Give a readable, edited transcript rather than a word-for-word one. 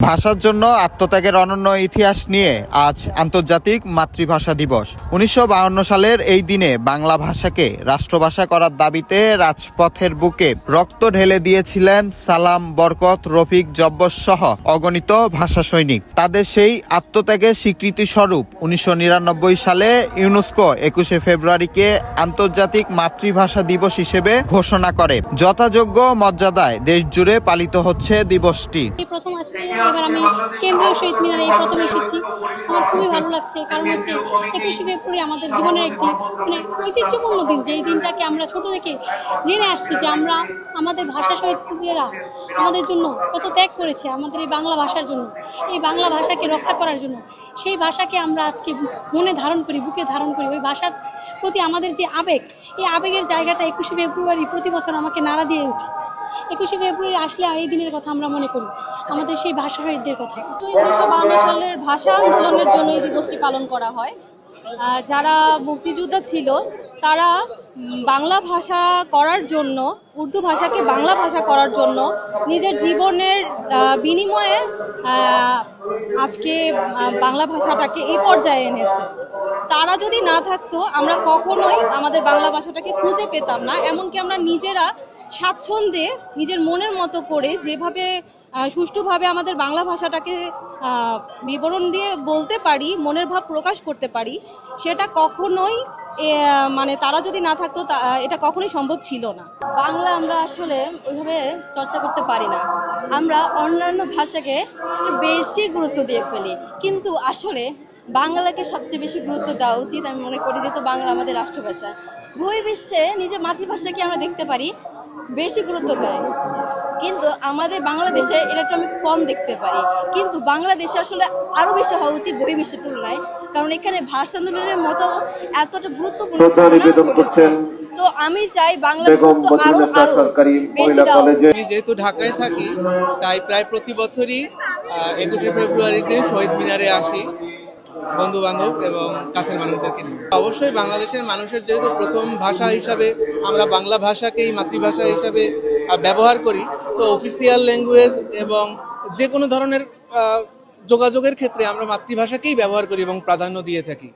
ভাষার জন্য আত্মত্যাগের অনন্য ইতিহাস নিয়ে আজ আন্তর্জাতিক মাতৃভাষা দিবস। ১৯৫২ সালের এই দিনে বাংলা ভাষাকে রাষ্ট্রভাষা করার দাবিতে রাজপথের বুকে রক্ত ঢেলে দিয়েছিলেন সালাম, বরকত, রফিক, জব্বর সহ অগণিত ভাষা সৈনিক। তাদের সেই আত্মত্যাগের স্বীকৃতি স্বরূপ ১৯৯৯ সালে ইউনেস্কো ২১শে ফেব্রুয়ারিকে আন্তর্জাতিক মাতৃভাষা দিবস হিসেবে ঘোষণা করে। যথাযোগ্য মর্যাদায় দেশ জুড়ে পালিত হচ্ছে দিবসটি। প্রথম আছে, এবার আমি কেন্দ্রীয় শহীদ মিনারে এই প্রথম এসেছি। আমার খুবই ভালো লাগছে, কারণ হচ্ছে ২১শে ফেব্রুয়ারি আমাদের জীবনের একটি ঐতিহ্যপূর্ণ দিন, যেই দিনটাকে আমরা ছোট থেকে জেনে আসছি যে আমরা আমাদের ভাষা শহীদরা আমাদের জন্য কত ত্যাগ করেছে, আমাদের এই বাংলা ভাষার জন্য, এই বাংলা ভাষাকে রক্ষা করার জন্য। সেই ভাষাকে আমরা আজকে মনে ধারণ করি, বুকে ধারণ করি। ওই ভাষার প্রতি আমাদের যে আবেগ, এই আবেগের জায়গাটা ২১শে ফেব্রুয়ারি প্রতি বছর আমাকে নাড়া দিয়ে ওঠে। ২১শে ফেব্রুয়ারি আসলে এই দিনের কথা আমরা মনে করি, আমাদের সেই ভাষা শহীদদের কথা। ১৯৫২ সালের ভাষা আন্দোলনের জন্য এই দিবসটি পালন করা হয়। যারা মুক্তিযোদ্ধা ছিল তারা বাংলা ভাষা করার জন্য, উর্দু ভাষাকে বাংলা ভাষা করার জন্য নিজের জীবনের বিনিময়ে আজকে বাংলা ভাষাটাকে এই পর্যায়ে এনেছে। তারা যদি না থাকতো আমরা কখনোই আমাদের বাংলা ভাষাটাকে খুঁজে পেতাম না। এমনকি আমরা নিজেরা স্বাচ্ছন্দ্যে নিজের মনের মতো করে যেভাবে সুষ্ঠুভাবে আমাদের বাংলা ভাষাটাকে বিবরণ দিয়ে বলতে পারি, মনের ভাব প্রকাশ করতে পারি, সেটা কখনোই তারা যদি না থাকতো এটা কখনোই সম্ভব ছিল না। বাংলা আমরা আসলে ওইভাবে চর্চা করতে পারি না। আমরা অন্যান্য ভাষাকে বেশি গুরুত্ব দিয়ে ফেলি, কিন্তু আসলে বাংলাকে সবচেয়ে বেশি গুরুত্ব দেওয়া উচিত আমি মনে করি, যেহেতু বাংলা আমাদের রাষ্ট্রভাষা। বহির্বিশ্বে নিজের মাতৃভাষাকে আমরা দেখতে পারি বেশি গুরুত্ব দেয়, কিন্তু আমাদের বাংলাদেশে এটা একটু আমি কম দেখতে পারি। কিন্তু বাংলাদেশে আসলে আরও বেশি হওয়া উচিত বহির্বিশ্বের তুলনায়, কারণ এখানে ভাষা আন্দোলনের মতো এতটা গুরুত্বপূর্ণ তো আমি চাই বাংলার গুরুত্ব আরো বেশি দেওয়া। আমি যেহেতু ঢাকায় থাকি, তাই প্রায় প্রতি বছরই ২১শে ফেব্রুয়ারির দিন শহীদ মিনারে আসি বন্ধু বান্ধব এবং কাছের মানুষদেরকে নিয়ে। অবশ্যই বাংলাদেশের মানুষের যেহেতু প্রথম ভাষা হিসাবে আমরা বাংলা ভাষাকেই মাতৃভাষা হিসাবে ব্যবহার করি, তো অফিসিয়াল ল্যাঙ্গুয়েজ এবং যে কোনো ধরনের যোগাযোগের ক্ষেত্রে আমরা মাতৃভাষাকেই ব্যবহার করি এবং প্রাধান্য দিয়ে থাকি।